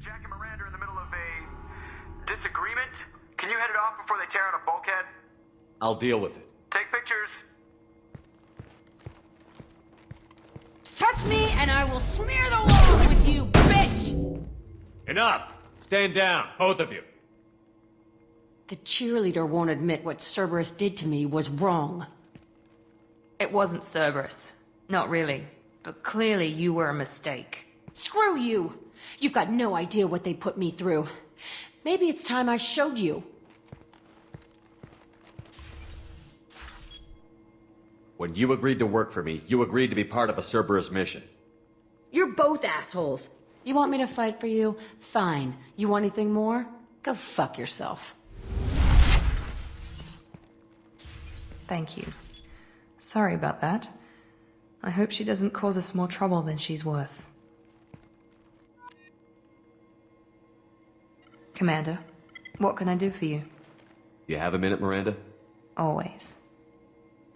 Jack and Miranda are in the middle of a disagreement. Can you head it off before they tear out a bulkhead? I'll deal with it. Take pictures. Touch me and I will smear the walls with you, bitch! Enough! Stand down, both of you. The cheerleader won't admit what Cerberus did to me was wrong. It wasn't Cerberus. Not really. But clearly you were a mistake. Screw you! You've got no idea what they put me through. Maybe it's time I showed you. When you agreed to work for me, you agreed to be part of a Cerberus mission. You're both assholes. You want me to fight for you? Fine. You want anything more? Go fuck yourself. Thank you. Sorry about that. I hope she doesn't cause us more trouble than she's worth. Commander, what can I do for you? You have a minute, Miranda? Always.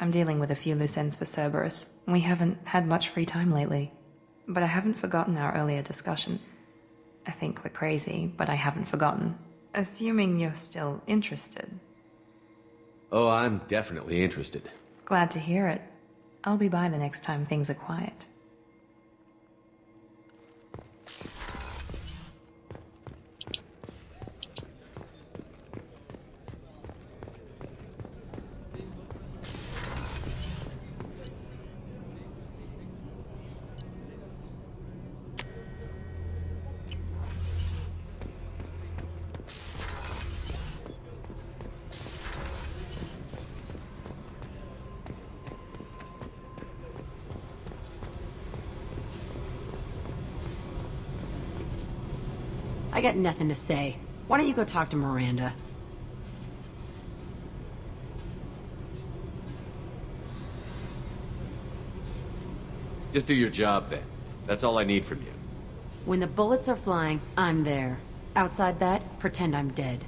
I'm dealing with a few loose ends for Cerberus. We haven't had much free time lately. But I haven't forgotten our earlier discussion. I think we're crazy, but I haven't forgotten. Assuming you're still interested. Oh, I'm definitely interested. Glad to hear it. I'll be by the next time things are quiet. I got nothing to say. Why don't you go talk to Miranda? Just do your job then. That's all I need from you. When the bullets are flying, I'm there. Outside that, pretend I'm dead.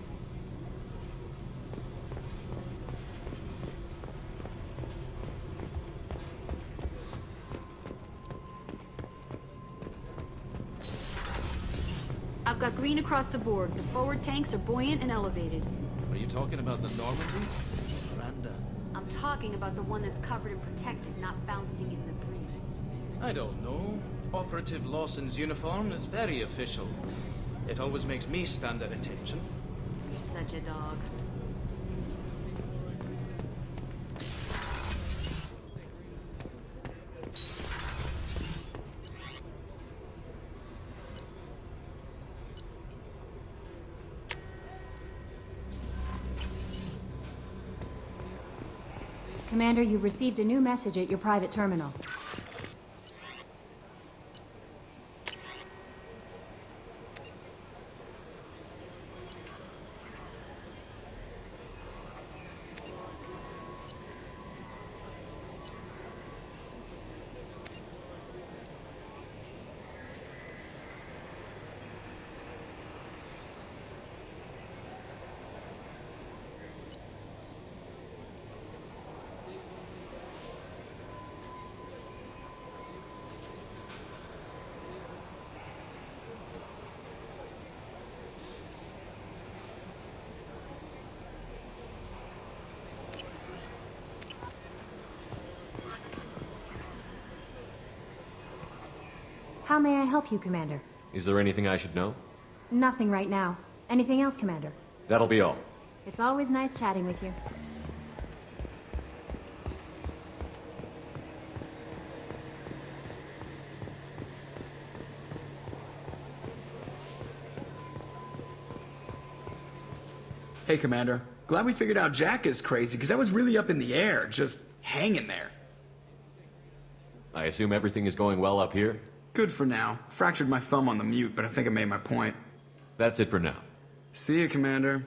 I've got green across the board. The forward tanks are buoyant and elevated. Are you talking about the Normandy? Miranda. I'm talking about the one that's covered and protected, not bouncing in the breeze. I don't know. Operative Lawson's uniform is very official. It always makes me stand at attention. You're such a dog. Commander, you've received a new message at your private terminal. How may I help you, Commander? Is there anything I should know? Nothing right now. Anything else, Commander? That'll be all. It's always nice chatting with you. Hey, Commander. Glad we figured out Jack is crazy, because I was really up in the air, just hanging there. I assume everything is going well up here? Good for now. Fractured my thumb on the mute, but I think I made my point. That's it for now. See you, Commander.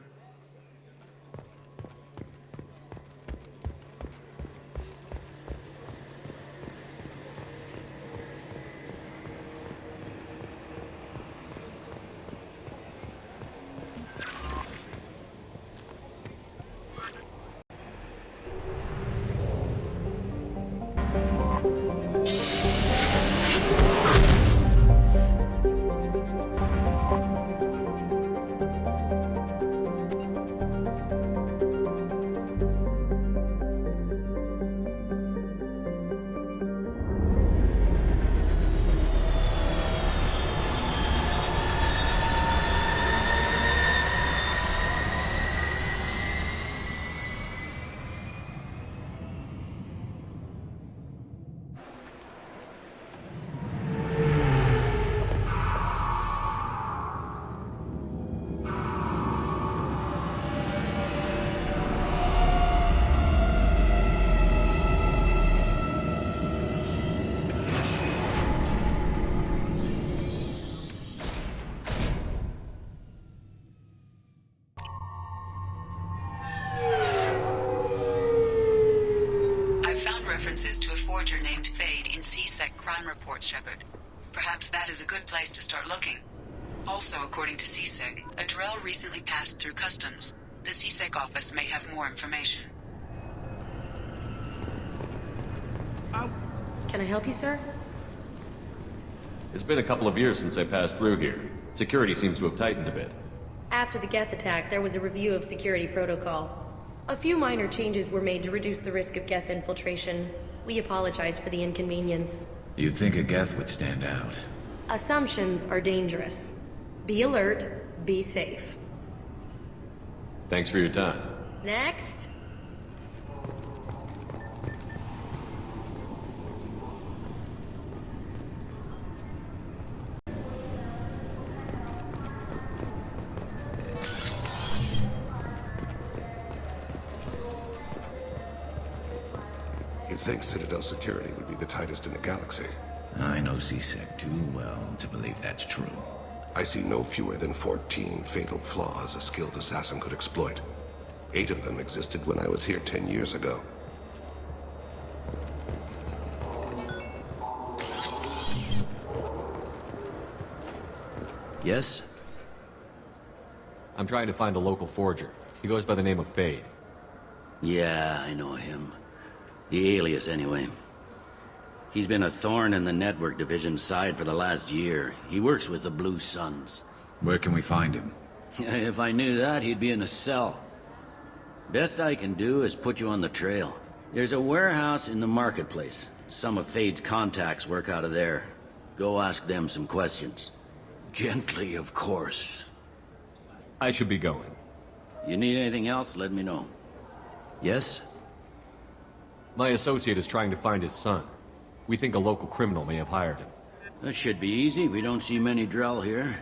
C-Sec crime reports, Shepard. Perhaps that is a good place to start looking. Also, according to C-Sec, a Drell recently passed through customs. The C-Sec office may have more information. Can I help you, sir? It's been a couple of years since I passed through here. Security seems to have tightened a bit. After the Geth attack, there was a review of security protocol. A few minor changes were made to reduce the risk of Geth infiltration. We apologize for the inconvenience. You'd think a Geth would stand out. Assumptions are dangerous. Be alert, be safe. Thanks for your time. Next. You'd think Citadel security would be the tightest in the galaxy. I know C-Sec too well to believe that's true. I see no fewer than 14 fatal flaws a skilled assassin could exploit. 8 of them existed when I was here 10 years ago. Yes? I'm trying to find a local forger. He goes by the name of Fade. Yeah, I know him. The alias, anyway. He's been a thorn in the network division's side for the last year. He works with the Blue Suns. Where can we find him? If I knew that, he'd be in a cell. Best I can do is put you on the trail. There's a warehouse in the marketplace. Some of Fade's contacts work out of there. Go ask them some questions. Gently, of course. I should be going. You need anything else, let me know. Yes? My associate is trying to find his son. We think a local criminal may have hired him. That should be easy. We don't see many Drell here.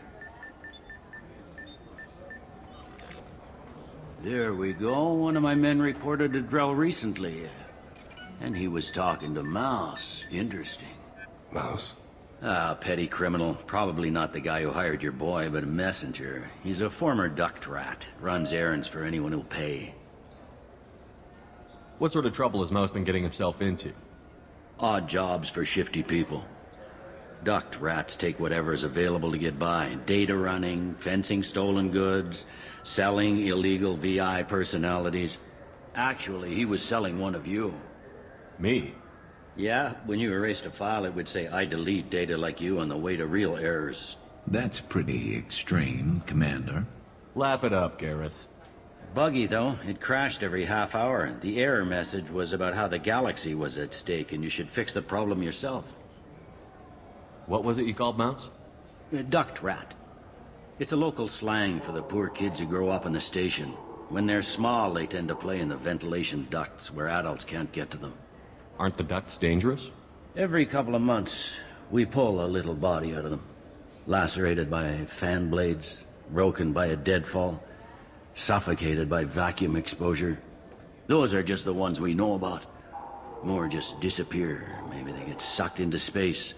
There we go. One of my men reported a Drell recently. And he was talking to Mouse. Interesting. Mouse? Ah, petty criminal. Probably not the guy who hired your boy, but a messenger. He's a former duct rat. Runs errands for anyone who'll pay. What sort of trouble has Mouse been getting himself into? Odd jobs for shifty people. Duct rats take whatever is available to get by. Data running, fencing stolen goods, selling illegal VI personalities. Actually, he was selling one of you. Me? Yeah, when you erased a file, it would say, I delete data like you on the way to real errors. That's pretty extreme, Commander. Laugh it up, Garrus. Buggy, though. It crashed every half hour. The error message was about how the galaxy was at stake, and you should fix the problem yourself. What was it you called Mouse? A duct rat. It's a local slang for the poor kids who grow up in the station. When they're small, they tend to play in the ventilation ducts, where adults can't get to them. Aren't the ducts dangerous? Every couple of months, we pull a little body out of them. Lacerated by fan blades, broken by a deadfall, suffocated by vacuum exposure. Those are just the ones we know about. More just disappear. Maybe they get sucked into space.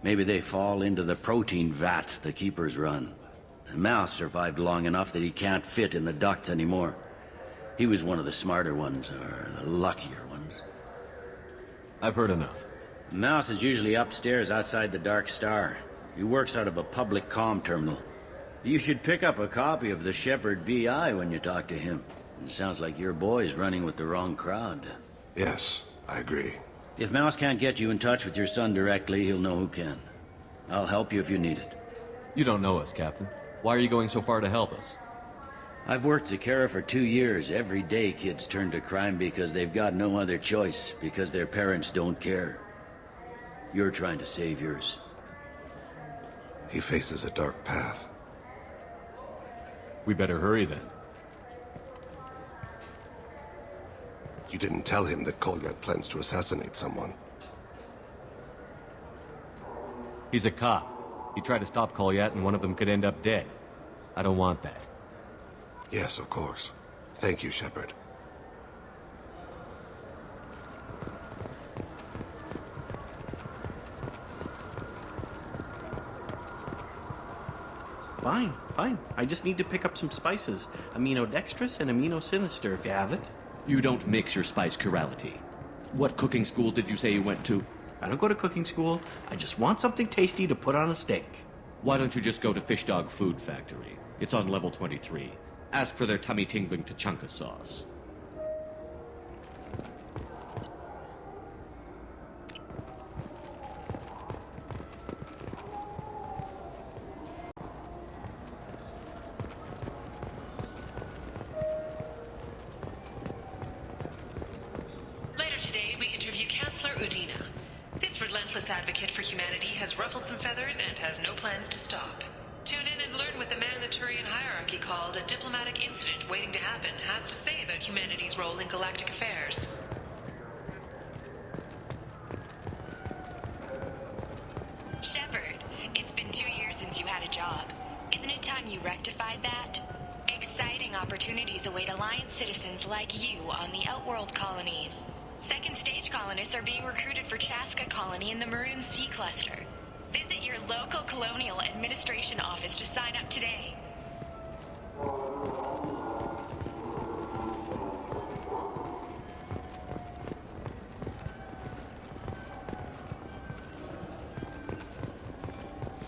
Maybe they fall into the protein vats the keepers run. The Mouse survived long enough that he can't fit in the ducts anymore. He was one of the smarter ones, or the luckier ones. I've heard enough. Mouse is usually upstairs outside the Dark Star. He works out of a public comm terminal. You should pick up a copy of the Shepard VI when you talk to him. It sounds like your boy's running with the wrong crowd. Yes, I agree. If Mouse can't get you in touch with your son directly, he'll know who can. I'll help you if you need it. You don't know us, Captain. Why are you going so far to help us? I've worked Zakera for 2 years. Every day kids turn to crime because they've got no other choice, because their parents don't care. You're trying to save yours. He faces a dark path. We better hurry then. You didn't tell him that Qualidade plans to assassinate someone. He's a cop. He tried to stop Qualidade and one of them could end up dead. I don't want that. Yes, of course. Thank you, Shepard. Fine. I just need to pick up some spices. Aminodextrous and aminosinister, if you have it. You don't mix your spice chirality. What cooking school did you say you went to? I don't go to cooking school. I just want something tasty to put on a steak. Why don't you just go to Fish Dog Food Factory? It's on level 23. Ask for their tummy-tingling tachanka sauce. Later today, we interview Counselor Udina. This relentless advocate for humanity has ruffled some feathers and has no plans to stop. Tune in and learn what the man the Turian hierarchy called a diplomatic incident waiting to happen has to say about humanity's role in galactic affairs. Shepard, it's been 2 years since you had a job. Isn't it time you rectified that? Exciting opportunities await Alliance citizens like you on the Outworld colonies. Second stage colonists are being recruited for Chaska Colony in the Maroon Sea Cluster. Visit your local Colonial Administration office to sign up today.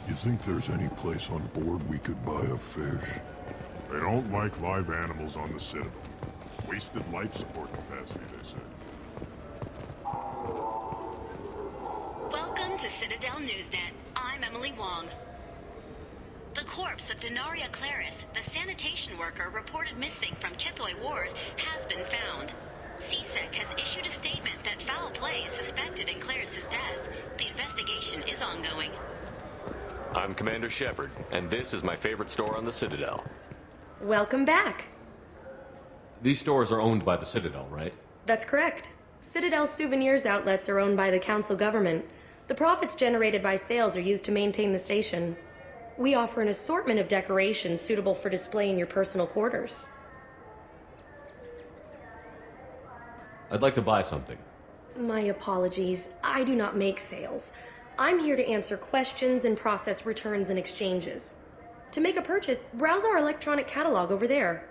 You think there's any place on board we could buy a fish? They don't like live animals on the Citadel. Wasted life support capacity, they say. Welcome to Citadel Newsnet. I'm Emily Wong. The corpse of Denaria Claris, the sanitation worker reported missing from Kithoy Ward, has been found. CSEC has issued a statement that foul play is suspected in Claris's death. The investigation is ongoing. I'm Commander Shepard, and this is my favorite store on the Citadel. Welcome back. These stores are owned by the Citadel, right? That's correct. Citadel souvenirs outlets are owned by the Council government. The profits generated by sales are used to maintain the station. We offer an assortment of decorations suitable for display in your personal quarters. I'd like to buy something. My apologies. I do not make sales. I'm here to answer questions and process returns and exchanges. To make a purchase, browse our electronic catalog over there.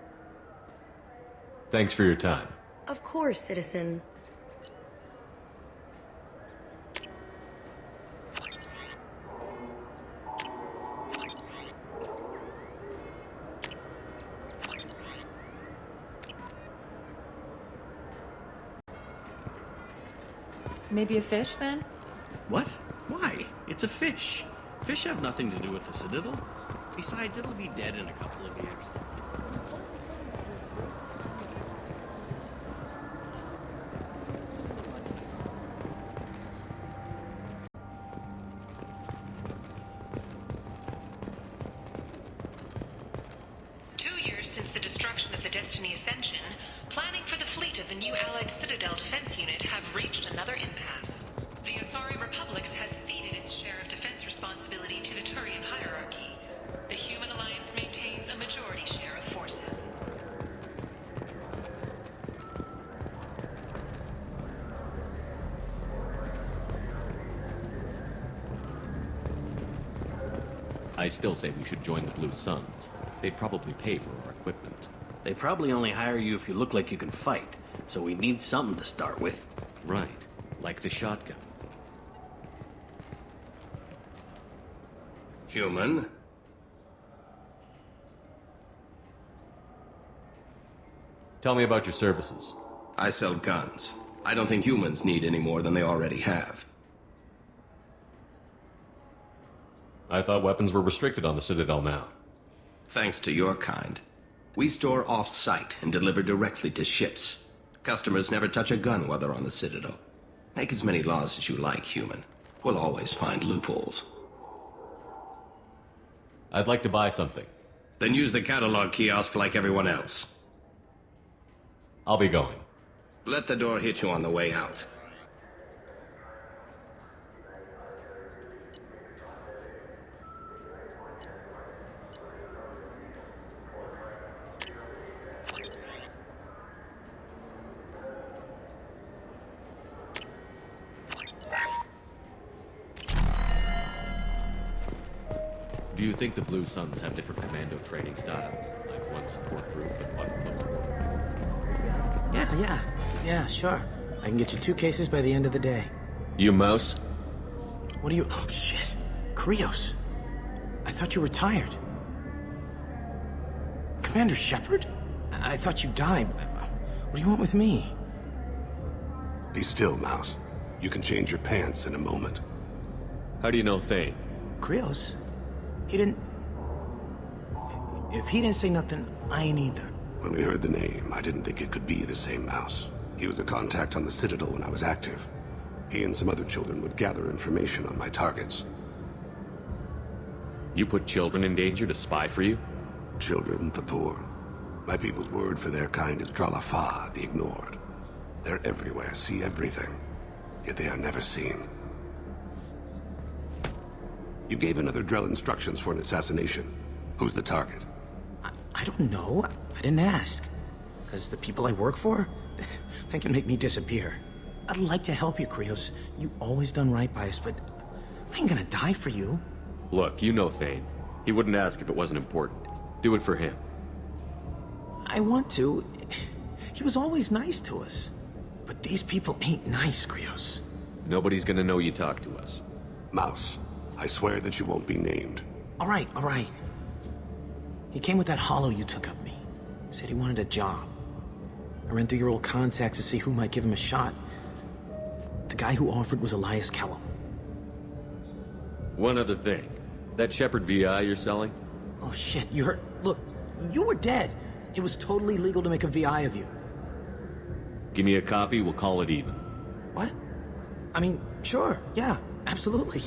Thanks for your time. Of course, citizen. Maybe a fish, then? What? Why? It's a fish. Fish have nothing to do with the Citadel. Besides, it'll be dead in a couple of years. Since the destruction of the Destiny Ascension, planning for the fleet of the new Allied Citadel Defense Unit have reached another impasse. The Asari Republics has ceded its share of defense responsibility to the Turian hierarchy. The Human Alliance maintains a majority share of forces. I still say we should join the Blue Suns. They'd probably pay for our equipment. They probably only hire you if you look like you can fight, so we need something to start with. Right, like the shotgun. Human? Tell me about your services. I sell guns. I don't think humans need any more than they already have. I thought weapons were restricted on the Citadel now. Thanks to your kind. We store off-site and deliver directly to ships. Customers never touch a gun while they're on the Citadel. Make as many laws as you like, human. We'll always find loopholes. I'd like to buy something. Then use the catalog kiosk like everyone else. I'll be going. Let the door hit you on the way out. Do you think the Blue Suns have different commando training styles? Like one support group and one platoon? Yeah, sure. I can get you 2 cases by the end of the day. You mouse? What are you... Oh, shit. Krios. I thought you were retired. Commander Shepard? I thought you died. What do you want with me? Be still, Mouse. You can change your pants in a moment. How do you know Thane? Krios? He didn't... If he didn't say nothing, I ain't either. When we heard the name, I didn't think it could be the same Mouse. He was a contact on the Citadel when I was active. He and some other children would gather information on my targets. You put children in danger to spy for you? Children, the poor. My people's word for their kind is Dralafa, the ignored. They're everywhere, see everything, yet they are never seen. You gave another Drell instructions for an assassination. Who's the target? I don't know. I didn't ask. Because the people I work for, they can make me disappear. I'd like to help you, Krios. You always done right by us, but I ain't gonna die for you. Look, you know Thane. He wouldn't ask if it wasn't important. Do it for him. I want to. He was always nice to us. But these people ain't nice, Krios. Nobody's gonna know you talk to us. Mouse, I swear that you won't be named. All right, all right. He came with that hollow you took of me. Said he wanted a job. I ran through your old contacts to see who might give him a shot. The guy who offered was Elias Kellum. One other thing. That Shepard VI you're selling? Oh shit, you heard... Look, you were dead. It was totally legal to make a VI of you. Give me a copy, we'll call it even. What? I mean, sure, yeah, absolutely.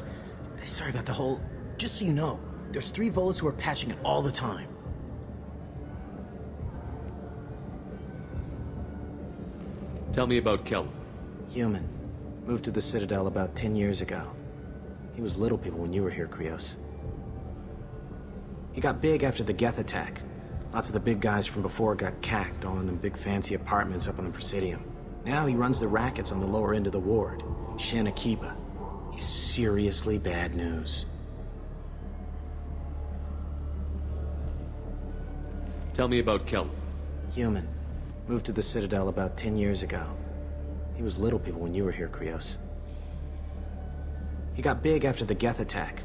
Sorry about the whole... Just so you know, there's 3 Volus who are patching it all the time. Tell me about Kellum. Human. Moved to the Citadel about 10 years ago. He was little people when you were here, Krios. He got big after the Geth attack. Lots of the big guys from before got cacked all in them big fancy apartments up on the Presidium. Now he runs the rackets on the lower end of the ward, Shin Akiba. He's seriously bad news. Tell me about Kellum. Human. Moved to the Citadel about 10 years ago. He was little people when you were here, Krios. He got big after the Geth attack.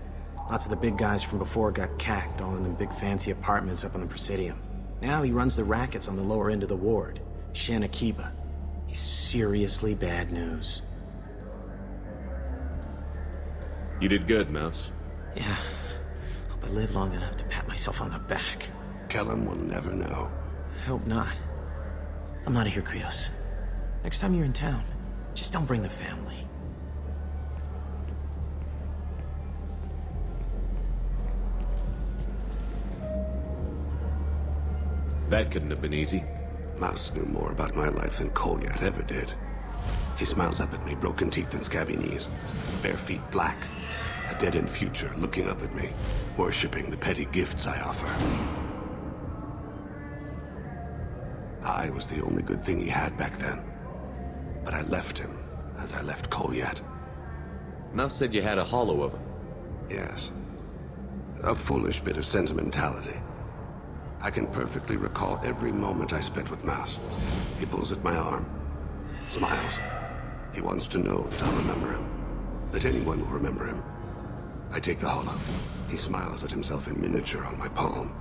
Lots of the big guys from before got cacked all in them big fancy apartments up on the Presidium. Now he runs the rackets on the lower end of the ward, Shin Akiba. He's seriously bad news. You did good, Mouse. Yeah. Hope I live long enough to pat myself on the back. Kellum will never know. I hope not. I'm out of here, Krios. Next time you're in town, just don't bring the family. That couldn't have been easy. Mouse knew more about my life than Qualidade ever did. He smiles up at me, broken teeth and scabby knees, bare feet black, a dead-end future looking up at me, worshipping the petty gifts I offer. I was the only good thing he had back then, but I left him as I left Qualidade. Mouse said you had a hollow of him. Yes. A foolish bit of sentimentality. I can perfectly recall every moment I spent with Mouse. He pulls at my arm, smiles. He wants to know that I'll remember him, that anyone will remember him. I take the hollow. He smiles at himself in miniature on my palm.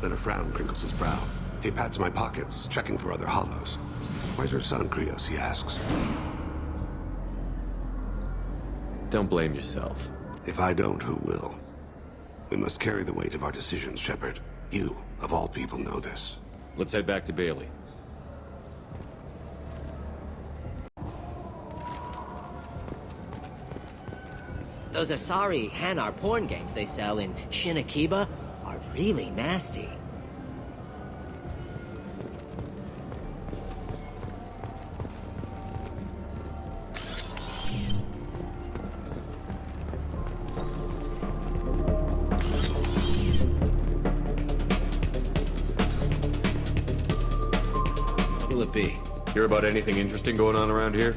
Then a frown crinkles his brow. He pats my pockets, checking for other hollows. Where's your son, Krios, he asks. Don't blame yourself. If I don't, who will? We must carry the weight of our decisions, Shepard. You, of all people, know this. Let's head back to Bailey. Those Asari Hanar porn games they sell in Shin Akiba are really nasty. Be. Hear about anything interesting going on around here?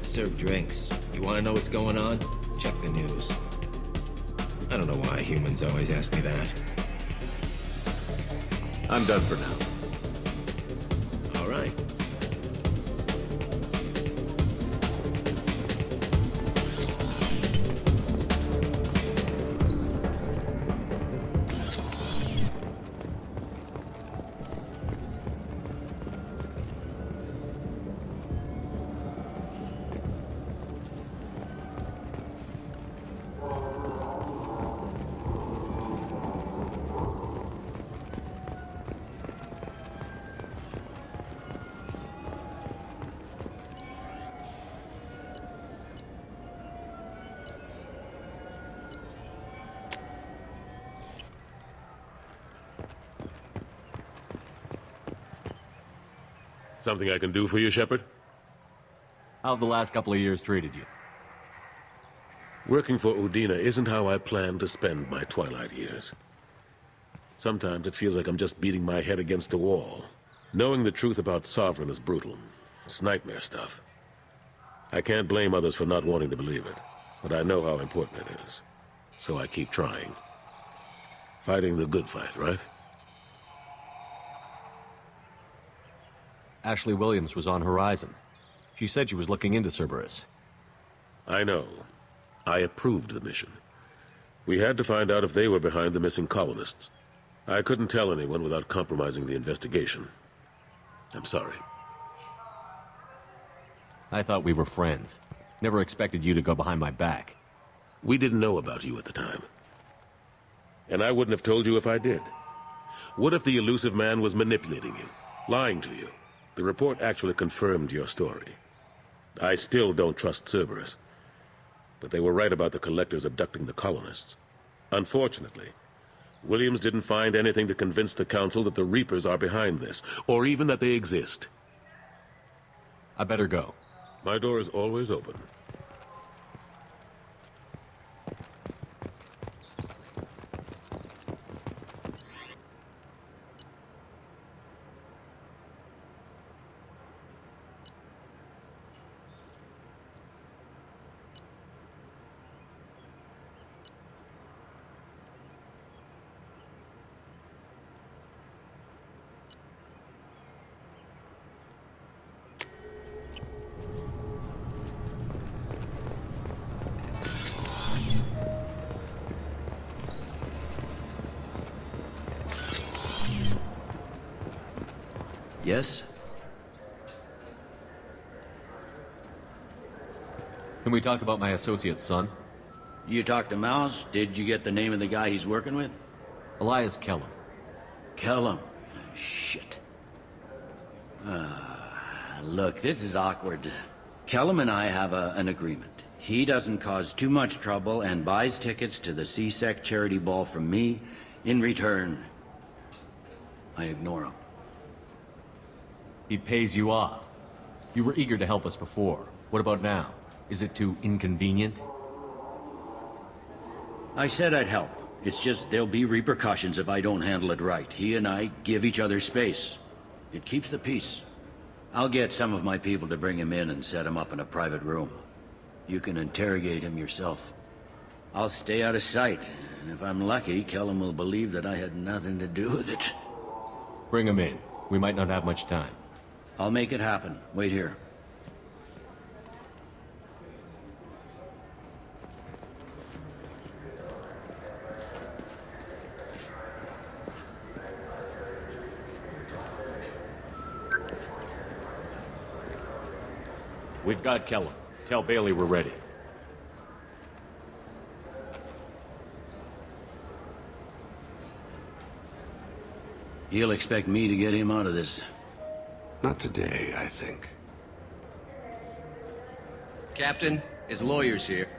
Serve drinks. You want to know what's going on? Check the news. I don't know why humans always ask me that. I'm done for now. All right. Something I can do for you, Shepard? How have the last couple of years treated you? Working for Udina isn't how I planned to spend my twilight years. Sometimes it feels like I'm just beating my head against a wall. Knowing the truth about Sovereign is brutal. It's nightmare stuff. I can't blame others for not wanting to believe it, but I know how important it is. So I keep trying. Fighting the good fight, right? Ashley Williams was on Horizon. She said she was looking into Cerberus. I know. I approved the mission. We had to find out if they were behind the missing colonists. I couldn't tell anyone without compromising the investigation. I'm sorry. I thought we were friends. Never expected you to go behind my back. We didn't know about you at the time. And I wouldn't have told you if I did. What if the elusive man was manipulating you, lying to you? The report actually confirmed your story. I still don't trust Cerberus. But they were right about the collectors abducting the colonists. Unfortunately, Williams didn't find anything to convince the Council that the Reapers are behind this, or even that they exist. I better go. My door is always open. Yes? Can we talk about my associate's son? You talked to Mouse? Did you get the name of the guy he's working with? Elias Kellum. Kellum? Shit. Look, this is awkward. Kellum and I have an agreement. He doesn't cause too much trouble and buys tickets to the C-Sec charity ball from me. In return, I ignore him. He pays you off. You were eager to help us before. What about now? Is it too inconvenient? I said I'd help. It's just there'll be repercussions if I don't handle it right. He and I give each other space. It keeps the peace. I'll get some of my people to bring him in and set him up in a private room. You can interrogate him yourself. I'll stay out of sight, and if I'm lucky, Kellum will believe that I had nothing to do with it. Bring him in. We might not have much time. I'll make it happen. Wait here. We've got Kellum. Tell Bailey we're ready. He'll expect me to get him out of this. Not today, I think. Captain, his lawyer's here.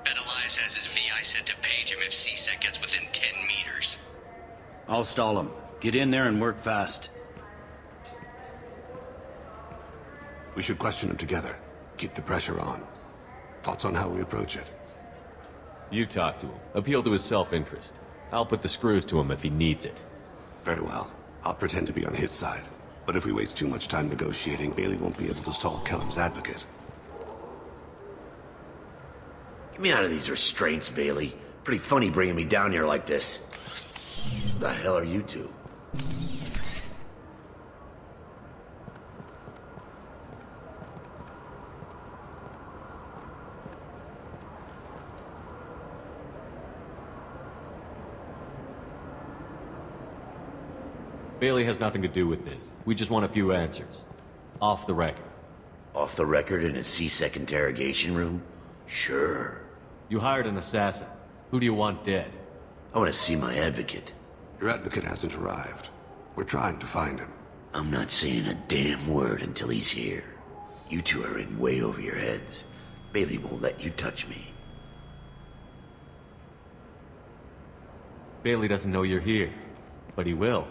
Bet Elias has his VI set to page him if C-Sec gets within 10 meters. I'll stall him. Get in there and work fast. We should question him together. Keep the pressure on. Thoughts on how we approach it? You talk to him. Appeal to his self-interest. I'll put the screws to him if he needs it. Very well. I'll pretend to be on his side. But if we waste too much time negotiating, Bailey won't be able to stall Kellum's advocate. Get me out of these restraints, Bailey. Pretty funny bringing me down here like this. What the hell are you two? Bailey has nothing to do with this. We just want a few answers. Off the record. Off the record in a C-Sec interrogation room? Sure. You hired an assassin. Who do you want dead? I want to see my advocate. Your advocate hasn't arrived. We're trying to find him. I'm not saying a damn word until he's here. You two are in way over your heads. Bailey won't let you touch me. Bailey doesn't know you're here, but he will.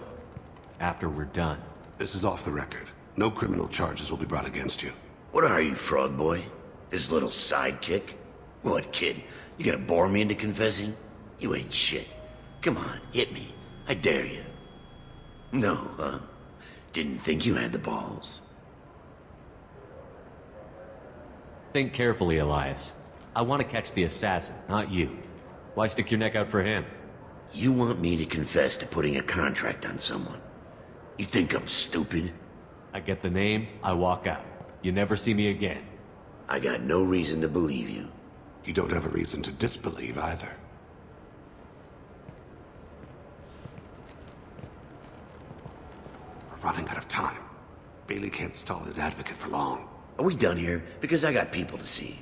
After we're done. This is off the record. No criminal charges will be brought against you. What are you, frog boy? This little sidekick? What, kid? You gonna bore me into confessing? You ain't shit. Come on, hit me. I dare you. No, huh? Didn't think you had the balls. Think carefully, Elias. I want to catch the assassin, not you. Why stick your neck out for him? You want me to confess to putting a contract on someone? You think I'm stupid? I get the name, I walk out. You never see me again. I got no reason to believe you. You don't have a reason to disbelieve either. We're running out of time. Bailey can't stall his advocate for long. Are we done here? Because I got people to see.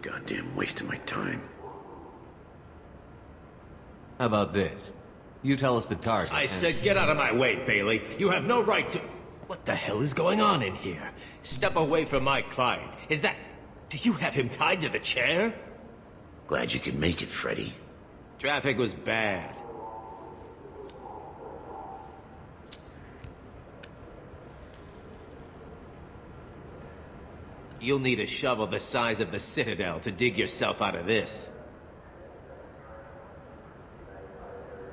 Goddamn waste of my time. How about this? You tell us the target. I said get out of my way, Bailey. You have no right to... What the hell is going on in here? Step away from my client. Is that... Do you have him tied to the chair? Glad you could make it, Freddy. Traffic was bad. You'll need a shovel the size of the Citadel to dig yourself out of this.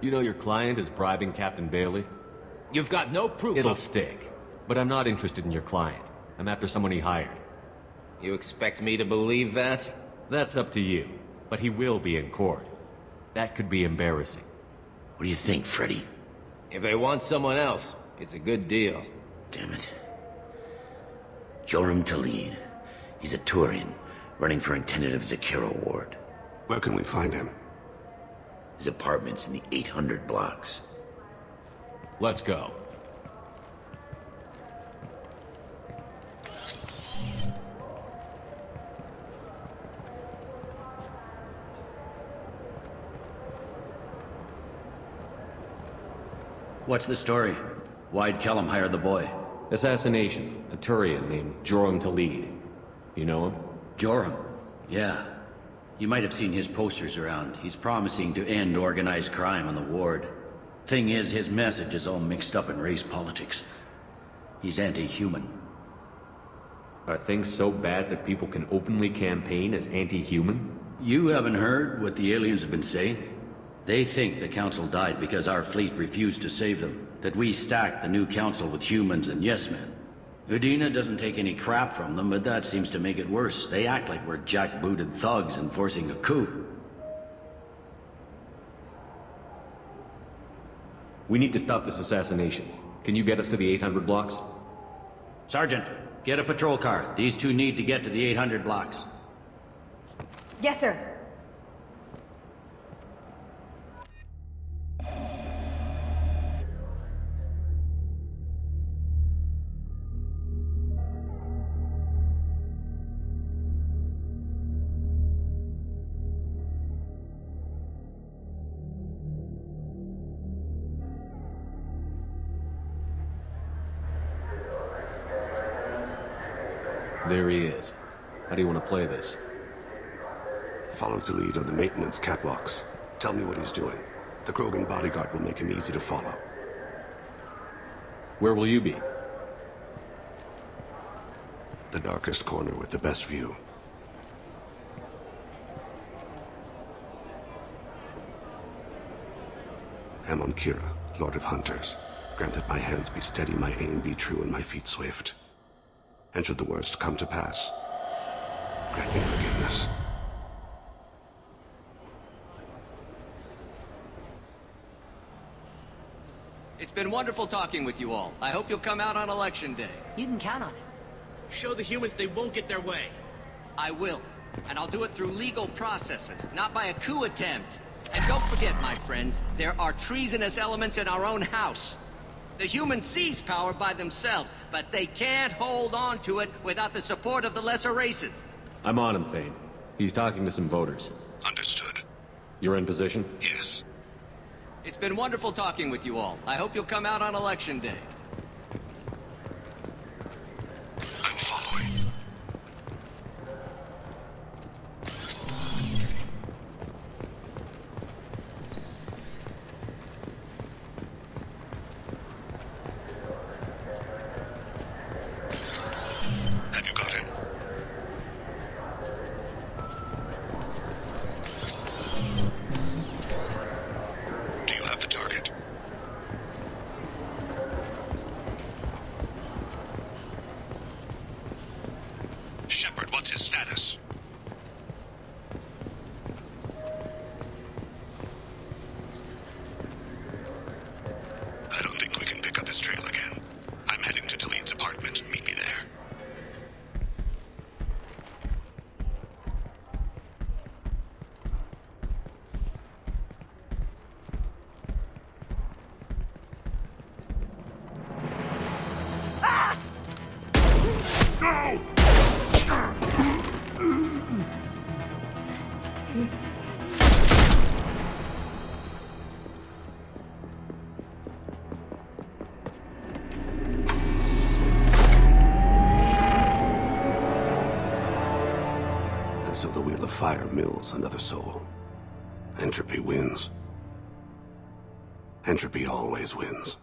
You know your client is bribing Captain Bailey? You've got no proof. It'll stick. But I'm not interested in your client. I'm after someone he hired. You expect me to believe that? That's up to you. But he will be in court. That could be embarrassing. What do you think, Freddy? If they want someone else, it's a good deal. Damn it. Joram Talid. He's a Turian, running for intendant of Zakira Ward. Where can we find him? His apartment's in the 800 blocks. Let's go. What's the story? Why'd Kellum hire the boy? Assassination. A Turian named Joram Talid. You know him? Joram? Yeah. You might have seen his posters around. He's promising to end organized crime on the ward. Thing is, his message is all mixed up in race politics. He's anti-human. Are things so bad that people can openly campaign as anti-human? You haven't heard what the aliens have been saying? They think the Council died because our fleet refused to save them. That we stacked the new Council with humans and yes-men. Udina doesn't take any crap from them, but that seems to make it worse. They act like we're jackbooted thugs enforcing a coup. We need to stop this assassination. Can you get us to the 800 blocks? Sergeant, get a patrol car. These two need to get to the 800 blocks. Yes, sir. There he is. How do you want to play this? Follow the lead on the maintenance catwalks. Tell me what he's doing. The Krogan bodyguard will make him easy to follow. Where will you be? The darkest corner with the best view. Amon Kira, Lord of Hunters. Grant that my hands be steady, my aim be true, and my feet swift. And should the worst come to pass, grant me forgiveness. It's been wonderful talking with you all. I hope you'll come out on Election Day. You can count on it. Show the humans they won't get their way. I will. And I'll do it through legal processes, not by a coup attempt. And don't forget, my friends, there are treasonous elements in our own house. The humans seize power by themselves, but they can't hold on to it without the support of the lesser races. I'm on him, Thane. He's talking to some voters. Understood. You're in position? Yes. It's been wonderful talking with you all. I hope you'll come out on Election Day. I'm following. Shepard, what's his status? I don't think we can pick up his trail again. I'm heading to Taleed's apartment. Meet me there. And so the Wheel of Fire mills another soul. Entropy wins. Entropy always wins.